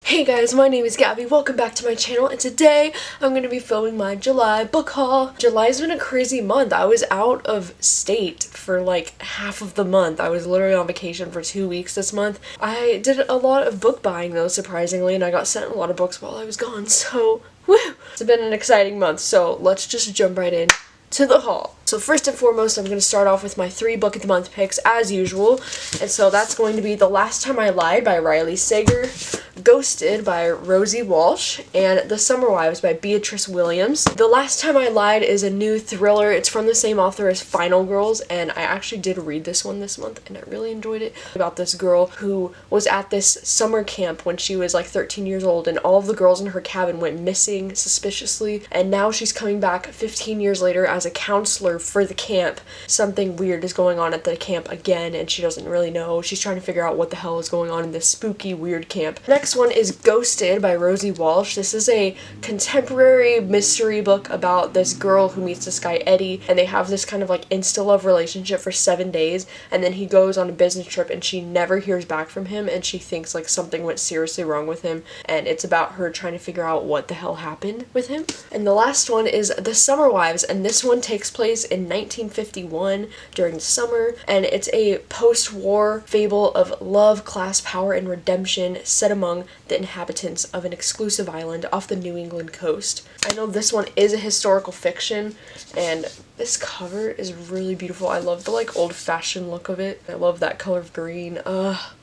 Hey guys, my name is Gabby, welcome back to my channel, and today I'm going to be filming my July book haul. July's been a crazy month. I was out of state for like half of the month. I was literally on vacation for 2 weeks this month. I did a lot of book buying though, surprisingly, and I got sent a lot of books while I was gone, so woo! It's been an exciting month, so let's just jump right in to the haul. So first and foremost, I'm going to start off with my 3 book of the month picks as usual, and so that's going to be The Last Time I Lied by Riley Sager, Ghosted by Rosie Walsh, and The Summer Wives by Beatrice Williams. The Last Time I Lied is a new thriller. It's from the same author as Final Girls, and I actually did read this one this month, and I really enjoyed it. About this girl who was at this summer camp when she was like 13 years old, and all of the girls in her cabin went missing suspiciously, and now she's coming back 15 years later as a counselor for the camp. Something weird is going on at the camp again, and she doesn't really know. She's trying to figure out what the hell is going on in this spooky, weird camp. Next one is Ghosted by Rosie Walsh. This is a contemporary mystery book about this girl who meets this guy Eddie, and they have this kind of like insta-love relationship for 7 days, and then he goes on a business trip and she never hears back from him, and she thinks like something went seriously wrong with him, and it's about her trying to figure out what the hell happened with him. And the last one is The Summer Wives, and this one takes place in 1951 during the summer, and it's a post-war fable of love, class, power, and redemption set among the inhabitants of an exclusive island off the New England coast. I know this one is a historical fiction, and this cover is really beautiful. I love the like old-fashioned look of it. I love that color of green.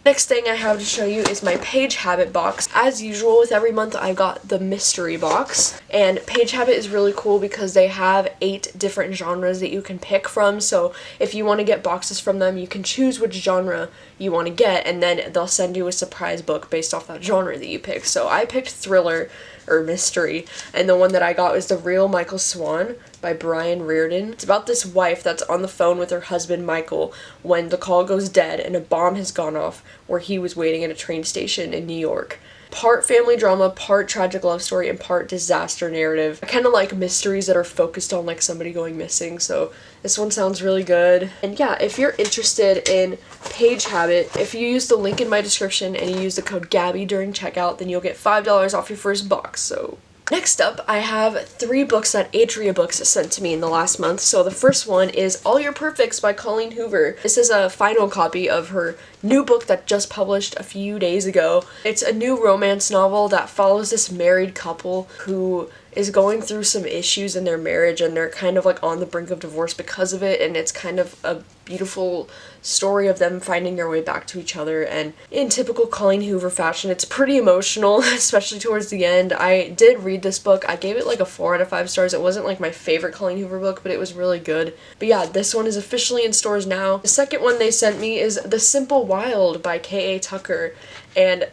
Next thing I have to show you is my Page Habit box. As usual with every month, I got the mystery box, and Page Habit is really cool because they have 8 different genres that you can pick from. So if you want to get boxes from them, you can choose which genre you want to get, and then they'll send you a surprise book based off that genre that you pick. So I picked thriller or mystery, and the one that I got was The Real Michael Swan by Brian Reardon. It's about this wife that's on the phone with her husband Michael when the call goes dead and a bomb has gone off where he was waiting at a train station in New York. Part family drama, part tragic love story, and part disaster narrative. I kind of like mysteries that are focused on like somebody going missing, so this one sounds really good. And yeah, if you're interested in Page Habit, if you use the link in my description and you use the code GABBY during checkout, then you'll get $5 off your first box, so. Next up, I have 3 books that Atria Books sent to me in the last month. So the first one is All Your Perfects by Colleen Hoover. This is a final copy of her new book that just published a few days ago. It's a new romance novel that follows this married couple who is going through some issues in their marriage, and they're kind of like on the brink of divorce because of it, and it's kind of a beautiful story of them finding their way back to each other. And in typical Colleen Hoover fashion, it's pretty emotional, especially towards the end. I did read this book. I gave it like a 4 out of 5 stars. It wasn't like my favorite Colleen Hoover book, but it was really good. But yeah, this one is officially in stores now. The second one they sent me is The Simple Wild by K.A. Tucker, and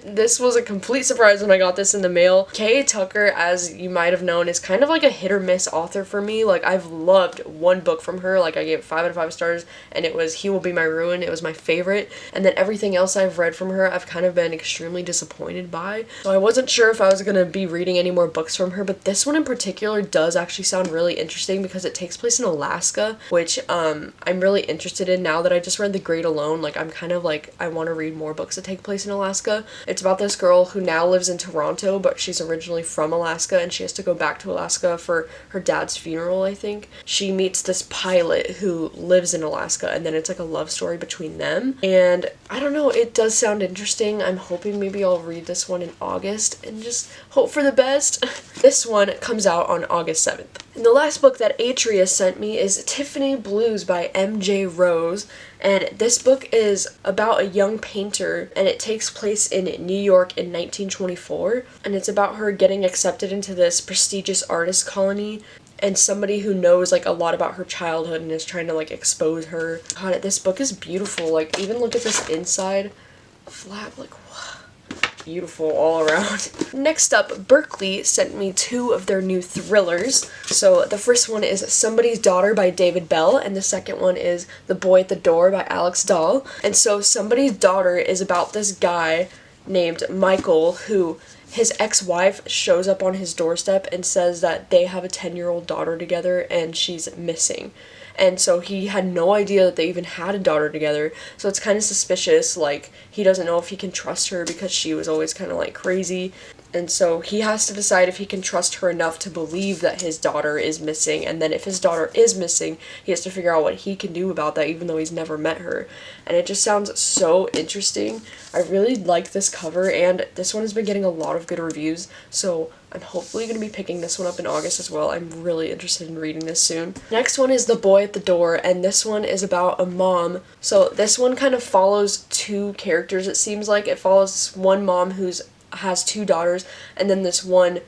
this was a complete surprise when I got this in the mail. K.A. Tucker, as you might have known, is kind of like a hit or miss author for me. Like, I've loved one book from her. Like, I gave it 5 out of 5 stars, and it was He Will Be My Ruin. It was my favorite. And then everything else I've read from her, I've kind of been extremely disappointed by. So I wasn't sure if I was going to be reading any more books from her, but this one in particular does actually sound really interesting because it takes place in Alaska, which I'm really interested in now that I just read The Great Alone. Like, I'm kind of like, I want to read more books that take place in Alaska. It's about this girl who now lives in Toronto, but she's originally from Alaska, and she has to go back to Alaska for her dad's funeral, I think. She meets this pilot who lives in Alaska, and then it's like a love story between them. And I don't know, it does sound interesting. I'm hoping maybe I'll read this one in August and just hope for the best. This one comes out on August 7th. And the last book that Atria sent me is Tiffany Blues by M.J. Rose, and this book is about a young painter, and it takes place in New York in 1924, and it's about her getting accepted into this prestigious artist colony, and somebody who knows like a lot about her childhood and is trying to like expose her. God, this book is beautiful. Like, even look at this inside flap, like wow. Beautiful all around. Next up, Berkeley sent me 2 of their new thrillers. So the first one is Somebody's Daughter by David Bell, and the second one is The Boy at the Door by Alex Dahl. And so Somebody's Daughter is about this guy named Michael who his ex-wife shows up on his doorstep and says that they have a 10-year-old daughter together and she's missing. and so he had no idea that they even had a daughter together. So it's kind of suspicious, like he doesn't know if he can trust her because she was always kind of like crazy. And so he has to decide if he can trust her enough to believe that his daughter is missing, and then if his daughter is missing, he has to figure out what he can do about that, even though he's never met her. And it just sounds so interesting. I really like this cover, and this one has been getting a lot of good reviews, so I'm hopefully going to be picking this one up in August as well. I'm really interested in reading this soon. Next one is The Boy at the Door, and this one is about a mom. So this one kind of follows two characters, it seems like. It follows one mom who's has two daughters, and then this one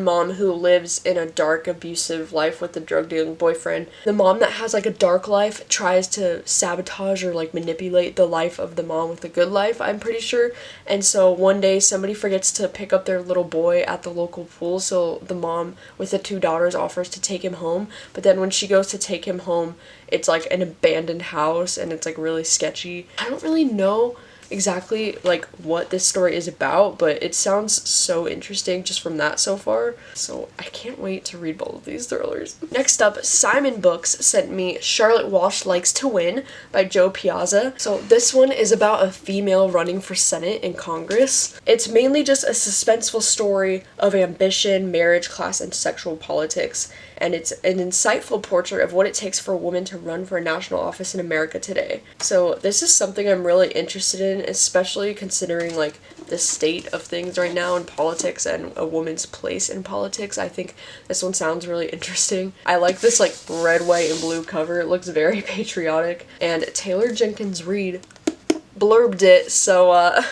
mom who lives in a dark, abusive life with a drug dealing boyfriend. The mom that has like a dark life tries to sabotage or like manipulate the life of the mom with a good life, I'm pretty sure. And so one day somebody forgets to pick up their little boy at the local pool, so the mom with the two daughters offers to take him home. But then when she goes to take him home, it's like an abandoned house, and it's like really sketchy. I don't really know exactly like what this story is about, but it sounds so interesting just from that so far, so I can't wait to read both of these thrillers. Next up, Simon Books sent me Charlotte Walsh Likes to Win by Joe Piazza. So this one is about a female running for Senate in Congress. It's mainly just a suspenseful story of ambition, marriage, class, and sexual politics, and it's an insightful portrait of what it takes for a woman to run for a national office in America today. So this is something I'm really interested in, especially considering like the state of things right now in politics and a woman's place in politics. I think this one sounds really interesting. I like this like red, white, and blue cover. It looks very patriotic, and Taylor Jenkins Reid blurbed it, so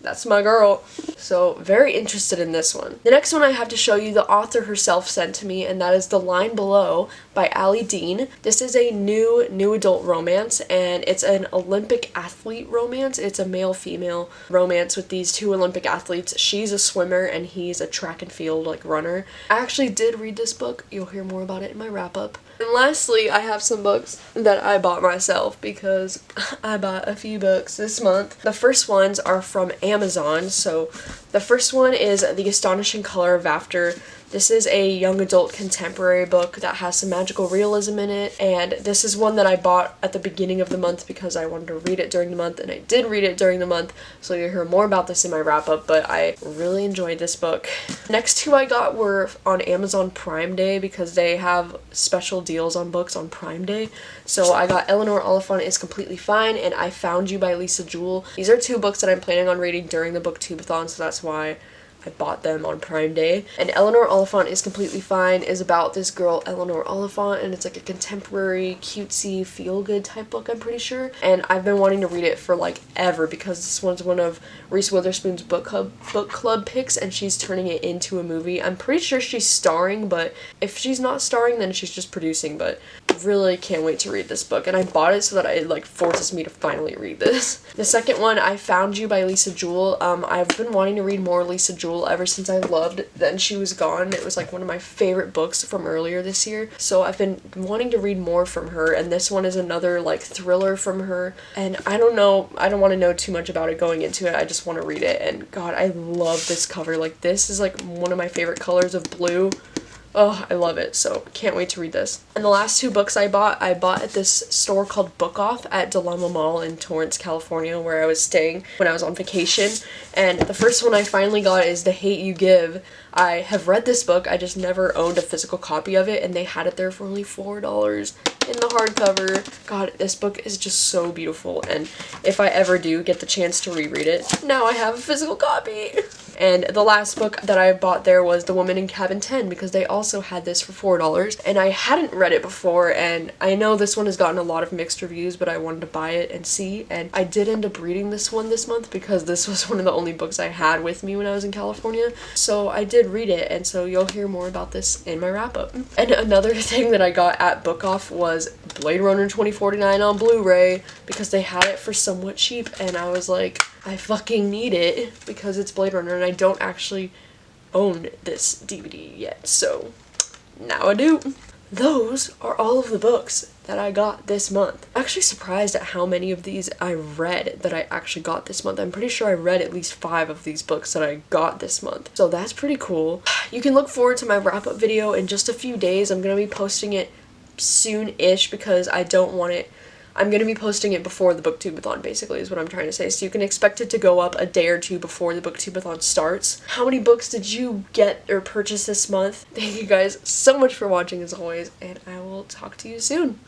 that's my girl. So very interested in this one. The next one I have to show you, the author herself sent to me, and that is The Line Below by Allie Dean. This is a new adult romance, and it's an Olympic athlete romance. It's a male-female romance with these two Olympic athletes. She's a swimmer and he's a track and field like runner. I actually did read this book. You'll hear more about it in my wrap-up. And lastly, I have some books that I bought myself because I bought a few books this month. The first ones are from Amazon. So the first one is The Astonishing Color of After. This is a young adult contemporary book that has some magical realism in it, and this is one that I bought at the beginning of the month because I wanted to read it during the month, and I did read it during the month, so you'll hear more about this in my wrap-up, but I really enjoyed this book. Next two I got were on Amazon Prime Day because they have special deals on books on Prime Day. So I got Eleanor Oliphant Is Completely Fine and I Found You by Lisa Jewell. These are two books that I'm planning on reading during the booktubeathon, so that's why I bought them on Prime Day. And Eleanor Oliphant Is Completely Fine is about this girl, Eleanor Oliphant, and it's like a contemporary, cutesy, feel-good type book, I'm pretty sure. And I've been wanting to read it for like ever because this one's one of Reese Witherspoon's book club picks, and she's turning it into a movie. I'm pretty sure she's starring, but if she's not starring, then she's just producing, but really can't wait to read this book, and I bought it so that it like forces me to finally read this. The second one, I Found You by Lisa Jewell. I've been wanting to read more Lisa Jewell ever since I loved Then She Was Gone. It was like one of my favorite books from earlier this year, so I've been wanting to read more from her, and this one is another like thriller from her, and I don't want to know too much about it going into it. I just want to read it, and god, I love this cover. Like, this is like one of my favorite colors of blue. Oh, I love it, so can't wait to read this. And the last two books I bought at this store called Book Off at Delama Mall in Torrance, California, where I was staying when I was on vacation. And the first one I finally got is The Hate You Give. I have read this book, I just never owned a physical copy of it, and they had it there for only $4 in the hardcover. God, this book is just so beautiful, and if I ever do get the chance to reread it, now I have a physical copy. And the last book that I bought there was The Woman in Cabin 10 because they also had this for $4, and I hadn't read it before, and I know this one has gotten a lot of mixed reviews, but I wanted to buy it and see, and I did end up reading this one this month because this was one of the only books I had with me when I was in California, so I did read it, and so you'll hear more about this in my wrap-up. And another thing that I got at Book Off was Blade Runner 2049 on Blu-ray because they had it for somewhat cheap, and I was like, I fucking need it because it's Blade Runner, and I don't actually own this DVD yet, so now I do. Those are all of the books that I got this month. I'm actually surprised at how many of these I read that I actually got this month. I'm pretty sure I read at least 5 of these books that I got this month, so that's pretty cool. You can look forward to my wrap-up video in just a few days. I'm gonna be posting it soon-ish because I don't want it. I'm going to be posting it before the booktubeathon, basically, is what I'm trying to say. So you can expect it to go up a day or two before the booktubeathon starts. How many books did you get or purchase this month? Thank you guys so much for watching, as always, and I will talk to you soon.